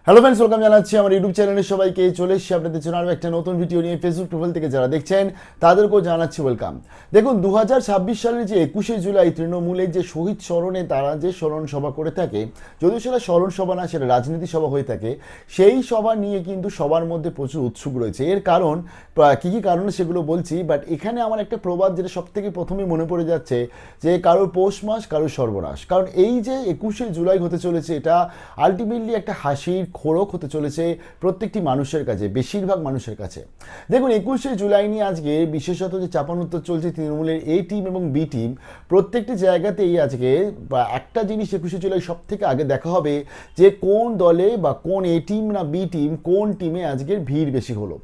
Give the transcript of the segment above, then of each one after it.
Hello friends, welcome জানাচ্ছি আমার YouTube চ্যানেলে সবাইকে। চলে এসেছি আপনাদের জন্য আরও একটা নতুন ভিডিও নিয়ে। ফেসবুক প্রোফাইল থেকে যারা দেখছেন তাদেরকেও জানাচ্ছি ওয়েলকাম। দেখুন, 2026 সালের যে 21শে জুলাই তৃণমূলের যে শহীদ স্মরণে তারা যে স্মরণ সভা করে থাকে, যদিও সেটা স্মরণ সভা না, সেটা রাজনীতি সভা হয়ে থাকে, সেই সভা নিয়ে কিন্তু সবার মধ্যে প্রচুর উৎসুক রয়েছে। এর কারণ কী কী কারণে সেগুলো বলছি, বাট এখানে আমার একটা প্রবাদ যেটা সব থেকে প্রথমে মনে পড়ে যাচ্ছে, যে কারোর পৌষ মাস কারোর সর্বনাশ। কারণ এই যে 21শে জুলাই হতে চলেছে, এটা আলটিমেটলি একটা হাসির খোরক হতে চলেছে প্রত্যেকটি মানুষের কাছে, বেশিরভাগ মানুষের কাছে। দেখুন, 21শে জুলাই নিয়ে আজকে বিশেষত যে চাপানুত্তর চলছে তৃণমূলের এ টিম এবং বি টিম, প্রত্যেকটি জায়গাতেই আজকে একটা জিনিস 21শে জুলাই সব থেকে আগে দেখা হবে, যে কোন দলে বা কোন এ টিম না বি টিম, কোন টিমে আজকের ভিড় বেশি হলো।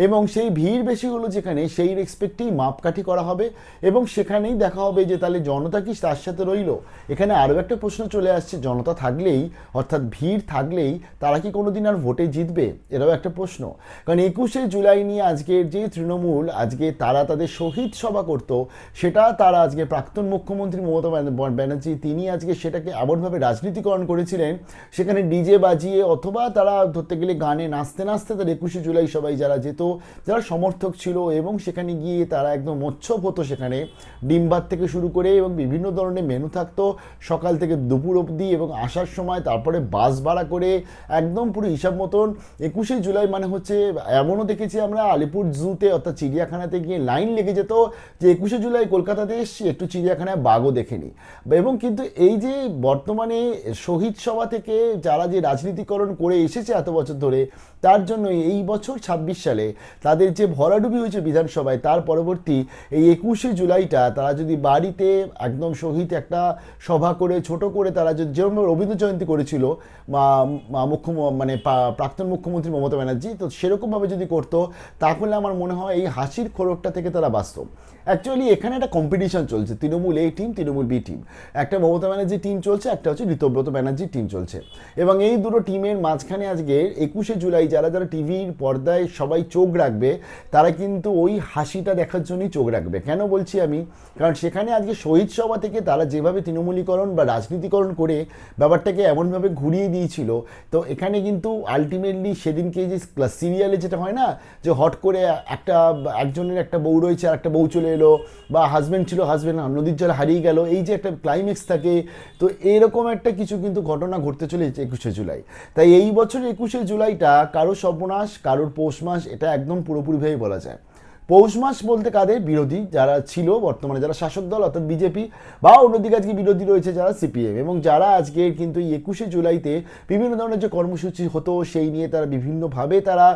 এবং সেই ভিড় বেশি হলো যেখানে, সেই রেসপেক্টেই মাপকাঠি করা হবে এবং সেখানেই দেখা হবে যে তাহলে জনতা কি তার সাথে রইল। এখানে আরও একটা প্রশ্ন চলে আসছে, জনতা থাকলেই অর্থাৎ ভিড় থাকলেই তারা কি কোনোদিন আর ভোটে জিতবে? এটাও একটা প্রশ্ন। কারণ 21শে জুলাই নিয়ে আজকের যে তৃণমূল আজকে তারা তাদের শহীদ সভা করত, সেটা তারা আজকে প্রাক্তন মুখ্যমন্ত্রী মমতা ব্যানার্জি তিনি আজকে সেটাকে এমনভাবে রাজনীতিকরণ করেছিলেন, সেখানে ডিজে বাজিয়ে অথবা তারা ধরতে গেলে গানে নাচতে নাচতে তার 21শে জুলাই সবাই যারা যেত, যারা সমর্থক ছিল, এবং সেখানে গিয়ে তারা একদম মোচ্ছব হতো। সেখানে ডিম ভাত থেকে শুরু করে এবং বিভিন্ন ধরনের মেনু থাকতো সকাল থেকে দুপুর অবধি, এবং আসার সময় তারপরে বাস ভাড়া করে একদম পুরো হিসাব মতন। 21শে জুলাই মানে হচ্ছে, এমনও দেখেছি আমরা আলিপুর জুতে অর্থাৎ চিড়িয়াখানাতে গিয়ে লাইন লেগে যেত যে 21শে জুলাই কলকাতাতে এসছি, একটু চিড়িয়াখানায় বাঘও দেখে নিই। এবং কিন্তু এই যে বর্তমানে শহীদ সভা থেকে যারা যে রাজনীতিকরণ করে এসেছে এত বছর ধরে, তার জন্য এই বছর 26 সালে তাদের যে ভরাডুবি হয়েছে বিধানসভায়, তার পরবর্তী এই 21শে জুলাইটা তারা যদি বাড়িতে একদম শহীদ একটা সভা করে ছোট করে, তারা যেরকম রবীন্দ্র জয়ন্তী করেছিল প্রাক্তন মুখ্যমন্ত্রী মমতা ব্যানার্জি, তো সেরকমভাবে যদি করতো, তাহলে আমার মনে হয় এই হাসির খোরকটা থেকে তারা বাঁচত। অ্যাকচুয়ালি এখানে একটা কম্পিটিশন চলছে, তৃণমূল এ টিম, তৃণমূল বি টিম। একটা মমতা ব্যানার্জি টিম চলছে, একটা হচ্ছে ঋতব্রত ব্যানার্জির টিম চলছে। এবং এই দুটো টিমের মাঝখানে আজকে 21শে জুলাই যারা যারা টিভির পর্দায় সবাই চোখ রাখবে, তারা কিন্তু ওই হাসিটা দেখার জন্যই চোখ রাখবে। কেন বলছি আমি? কারণ সেখানে আজকে শহীদ সভা থেকে তারা যেভাবে তৃণমূলীকরণ বা রাজনীতিকরণ করে ব্যাপারটাকে এমনভাবে ঘুরিয়ে দিয়েছিল, তো এখানে কিন্তু আলটিমেটলি সেদিনকে যে সিরিয়ালে যেটা হয় না, যে হট করে একজনের একটা বউ রয়েছে আর একটা বউ চলে এলো, বা হাজব্যান্ড ছিল, হাজব্যান্ড নদীর জলে হারিয়ে গেল, এই যে একটা ক্লাইম্যাক্স থাকে, তো এরকম একটা কিছু কিন্তু ঘটনা ঘটতে চলেছে 21শে জুলাই। তাই এই বছর 21শে জুলাইটা কারোর সর্বনাশ কারোর পৌষ মাস, এটা একদম পুরোপুরিভাবে বলা যায়। পৌষ মাস বলতে কাদের? বিরোধী যারা ছিল, বর্তমানে যারা শাসক দল অর্থাৎ বিজেপি, বা অন্যদিকে আজকে বিরোধী রয়েছে যারা সিপিএম, এবং যারা আজকে কিন্তু এই 21শে জুলাইতে বিভিন্ন ধরনের যে কর্মসূচি হতো সেই নিয়ে তারা বিভিন্নভাবে তারা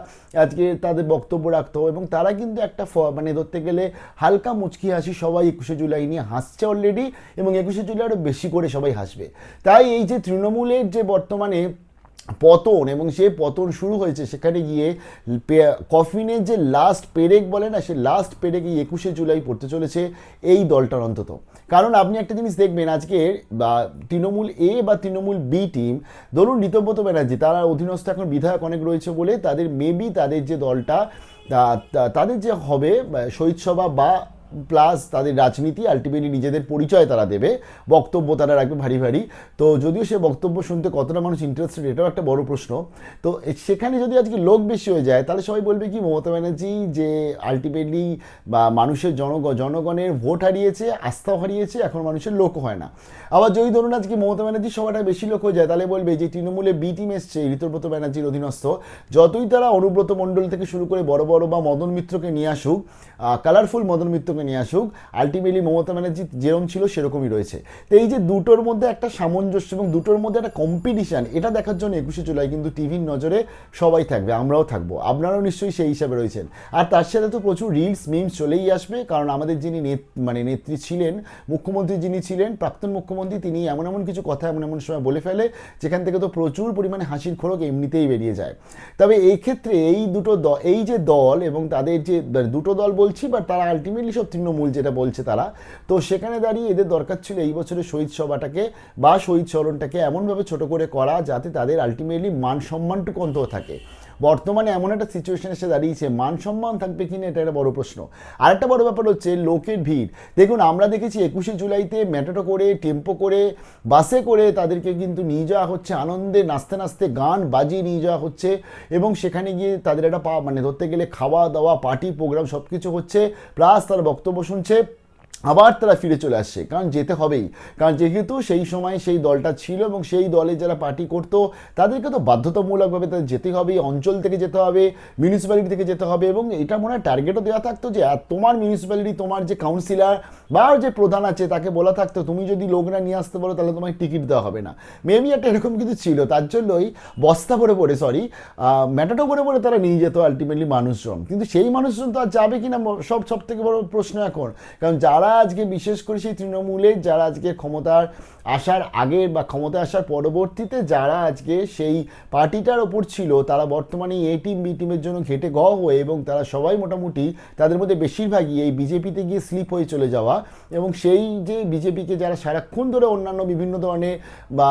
আজকে তাদের বক্তব্য রাখতো, এবং তারা কিন্তু একটা ধরতে গেলে হালকা মুচকি হাসি, সবাই 21শে জুলাই নিয়ে হাসছে অলরেডি, এবং 21শে জুলাই আরও বেশি করে সবাই হাসবে। তাই এই যে তৃণমূলের যে বর্তমানে পতন, এবং সে পতন শুরু হয়েছে, সেখানে গিয়ে কফিনের যে লাস্ট পেরেক বলে না, সে লাস্ট পেরেক এই 21শে জুলাই পড়তে চলেছে এই দলটার অন্তত। কারণ আপনি একটা জিনিস দেখবেন, আজকে বা তৃণমূল এ বা তৃণমূল বি টিম, ধরুন ঋতব্রত ব্যানার্জি, তারা অধীনস্থ এখন বিধায়ক অনেক রয়েছে বলে তাদের মেবি তাদের যে দলটা তাদের যে হবে শহীদ সভা বা প্লাস তাদের রাজনীতি, আলটিমেটলি নিজেদের পরিচয় তারা দেবে, বক্তব্য তারা রাখবে ভারী ভারী। তো যদিও সে বক্তব্য শুনতে কতটা মানুষ ইন্টারেস্টেড, এটাও একটা বড় প্রশ্ন। তো সেখানে যদি আজকে লোক বেশি হয়ে যায়, তাহলে সবাই বলবে কি, মমতা ব্যানার্জি যে আলটিমেটলি বা মানুষের জনগণের ভোট হারিয়েছে, আস্থাও হারিয়েছে, এখন মানুষের লোক হয় না। আবার যদি ধরুন আজকে মমতা ব্যানার্জির সভাটা বেশি লোক হয়ে যায়, তাহলে বলবে যে তৃণমূলে বি টিম এসছে ঋতব্রত ব্যানার্জির অধীনস্থ, যতই তারা অনুব্রত মণ্ডল থেকে শুরু করে বড় বড় বা মদন মিত্রকে নিয়ে আসুক, কালারফুল মদন মিত্রকে নিয়ে আসুক, আলটিমেটলি মমতা ব্যানার্জি যেরকম ছিল সেরকমই রয়েছে। তো এই যে দুটোর মধ্যে একটা সামঞ্জস্য এবং দুটোর মধ্যে একটা কম্পিটিশান, এটা দেখার জন্য 21শে জুলাই কিন্তু টিভির নজরে সবাই থাকবে, আমরাও থাকবো, আপনারাও নিশ্চয়ই সেই হিসাবে রয়েছেন। আর তার সাথে তো প্রচুর রিলস মিমস চলেই আসবে, কারণ আমাদের যিনি নেত্রী ছিলেন, মুখ্যমন্ত্রী যিনি ছিলেন, প্রাক্তন মুখ্যমন্ত্রী, তিনি এমন এমন কিছু কথা এমন এমন সময় বলে ফেলে, যেখান থেকে তো প্রচুর পরিমাণে হাসির খোরক এমনিতেই বেরিয়ে যায়। তবে এই ক্ষেত্রে এই দুটো এই যে দল এবং তাদের যে দুটো দল বলছি, বাট তারা আলটিমেটলি সব তৃণমূল যেটা বলছে তারা, তো সেখানে দাঁড়িয়ে এদের দরকার ছিল এই বছরের শহীদ সভাটাকে বা শহীদ স্মরণটাকে এমনভাবে ছোট করে করা, যাতে তাদের আলটিমেটলি মান সম্মানটুকু অন্তত থাকে। বর্তমানে এমন একটা সিচুয়েশন এসে দাঁড়িয়েছে, মান সম্মান থাকবে কিনা এটা একটা বড় প্রশ্ন। আর একটা বড় ব্যাপার হচ্ছে লোকের ভিড়। দেখুন আমরা দেখেছি 21শে জুলাইতে মেট্রো করে, টেম্পো করে, বাসে করে তাদেরকে কিন্তু নিয়ে যাওয়া হচ্ছে, আনন্দে নাচতে নাচতে গান বাজিয়ে নিয়ে যাওয়া হচ্ছে, এবং সেখানে গিয়ে তাদের একটা মানে ধরতে গেলে খাওয়া দাওয়া পার্টি প্রোগ্রাম সব কিছু হচ্ছে, প্লাস তারা বক্তব্য শুনছে, আবার তারা ফিরে চলে আসছে, কারণ যেতে হবেই। কারণ যেহেতু সেই সময় সেই দলটা ছিল এবং সেই দলে যারা পার্টি করতো তাদেরকে তো বাধ্যতামূলকভাবে তাদের যেতে হবে, অঞ্চল থেকে যেতে হবে, মিউনিসিপ্যালিটি থেকে যেতে হবে, এবং এটা মনে হয় টার্গেটও দেওয়া থাকতো যে তোমার মিউনিসিপ্যালিটি, তোমার যে কাউন্সিলর বা যে প্রধান আছে তাকে বলা থাকতো তুমি যদি লোকরা নিয়ে আসতে পারো তাহলে তোমাকে টিকিট দেওয়া হবে না। মেবি একটা এরকম কিছু ছিল, তার জন্যই বস্তা ভরে ভরে ম্যাটাটো ভরে ভরে তারা নিয়ে যেত আলটিমেটলি মানুষজন। কিন্তু সেই মানুষজন তো আর যাবে কিনা সব থেকে বড় প্রশ্ন এখন। কারণ যারা আজকে বিশেষ করে সেই তৃণমূলের যারা আজকে ক্ষমতার আসার আগে বা ক্ষমতা আসার পরবর্তীতে যারা আজকে সেই পার্টিটার ওপর ছিল, তারা বর্তমানে এ টিম বি টিমের জন্য ঘেটে গ হয়ে, এবং তারা সবাই মোটামুটি তাদের মধ্যে বেশিরভাগই এই বিজেপিতে গিয়ে স্লিপ হয়ে চলে যাওয়া, এবং সেই যে বিজেপিকে যারা সারাক্ষণ ধরে অন্যান্য বিভিন্ন ধরনের বা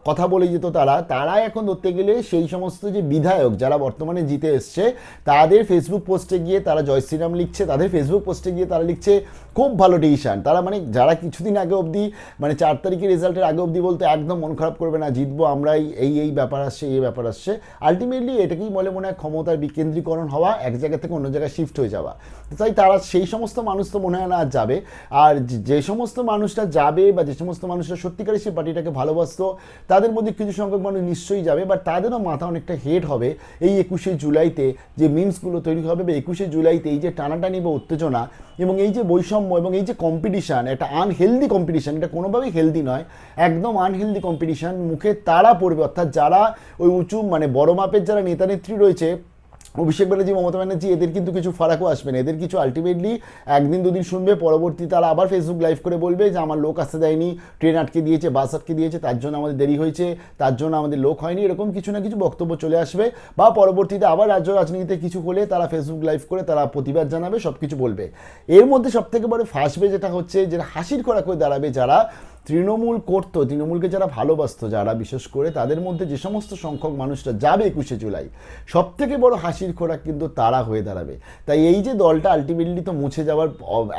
কথা বলে যেত তারা এখন ধরতে গেলে সেই সমস্ত যে বিধায়ক যারা বর্তমানে জিতে এসছে তাদের ফেসবুক পোস্টে গিয়ে তারা জয় শ্রীরাম লিখছে, তাদের ফেসবুক পোস্টে গিয়ে তারা লিখছে খুব ভালো ডিসিশন। তারা মানে যারা কিছুদিন আগে অবধি মানে 4 তারিখের রেজাল্টের আগে অবধি বলতে একদম মন খারাপ করবে না, জিতবো আমরাই, এই ব্যাপার আসছে, এই ব্যাপার আসছে, আলটিমেটলি এটাকেই বলে মনে হয় ক্ষমতার বিকেন্দ্রীকরণ হওয়া, এক জায়গা থেকে অন্য জায়গায় শিফট হয়ে যাওয়া। তাই তারা সেই সমস্ত মানুষ তো মনে হয় না আর যাবে। আর যে সমস্ত মানুষরা যাবে বা যে সমস্ত মানুষরা সত্যিকারের সেই পার্টিটাকে ভালোবাসতো তাদের মধ্যে কিছু সংখ্যক মানুষ নিশ্চয়ই যাবে, বাট তাদেরও মাথা অনেকটা হেড হবে এই 21শে জুলাইতে যে মিমসগুলো তৈরি হবে, বা 21শে জুলাইতে এই যে টানাটানি বা উত্তেজনা এবং এই যে বৈষম্য এবং এই যে কম্পিটিশান, একটা আনহেলদি কম্পিটিশান, এটা কোনোভাবেই হেলদি নয়, একদম আনহেলদি কম্পিটিশান মুখে তারা পড়বে। অর্থাৎ যারা ওই উঁচু মানে বড় মাপের যারা নেতা নেত্রী রয়েছে, অভিষেক ব্যানার্জি, মমতা ব্যানার্জি, এদের কিন্তু কিছু ফারাকও আসবে না। এদের কিছু আলটিমেটলি একদিন দুদিন শুনবে, পরবর্তী তারা আবার ফেসবুক লাইভ করে বলবে যে আমার লোক আসতে দেয়নি, ট্রেন আটকে দিয়েছে, বাস আটকে দিয়েছে, তার জন্য আমাদের দেরি হয়েছে, তার জন্য আমাদের লোক হয়নি, এরকম কিছু না কিছু বক্তব্য চলে আসবে। বা পরবর্তীতে আবার রাজ্য রাজনীতিতে কিছু হলে তারা ফেসবুক লাইভ করে তারা প্রতিবাদ জানাবে, সব কিছু বলবে। এর মধ্যে সবথেকে বড় ফাঁসবে যেটা হচ্ছে, যেটা হাসির খোরাক হয়ে দাঁড়াবে, যারা তৃণমূল করতো, তৃণমূলকে যারা ভালোবাসতো, যারা বিশেষ করে তাদের মধ্যে যে সমস্ত সংখ্যক মানুষরা যাবে 21শে জুলাই, সব থেকে বড় হাসির খোরাক কিন্তু তারা হয়ে দাঁড়াবে। তাই এই যে দলটা আলটিমেটলি তো মুছে যাওয়ার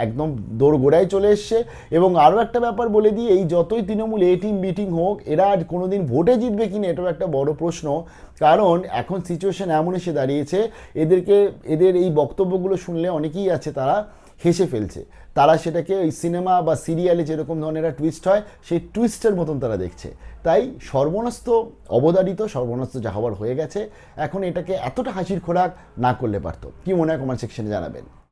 একদম দোরগোড়ায় চলে এসছে। এবং আরও একটা ব্যাপার বলে দিই, এই যতই তৃণমূল এ টিম বি টিম হোক, এরা আর কোনোদিন ভোটে জিতবে কিনা এটাও একটা বড় প্রশ্ন। কারণ এখন সিচুয়েশন এমন এসে দাঁড়িয়েছে, এদের এই বক্তব্যগুলো শুনলে অনেকেই আছে তারা হেসে ফেলছে, তারা সেটাকে ওই সিনেমা বা সিরিয়ালে যেরকম ধরনের টুইস্ট হয় সেই টুইস্টের মতন তারা দেখছে। তাই সর্বনাস্ত অবধারিত, সর্বনাস্ত যা হওয়ার হয়ে গেছে, এখন এটাকে এতটা হাসির খোরাক না করলে পারতো। কি মনে হয় কমেন্ট সেকশনে জানাবেন।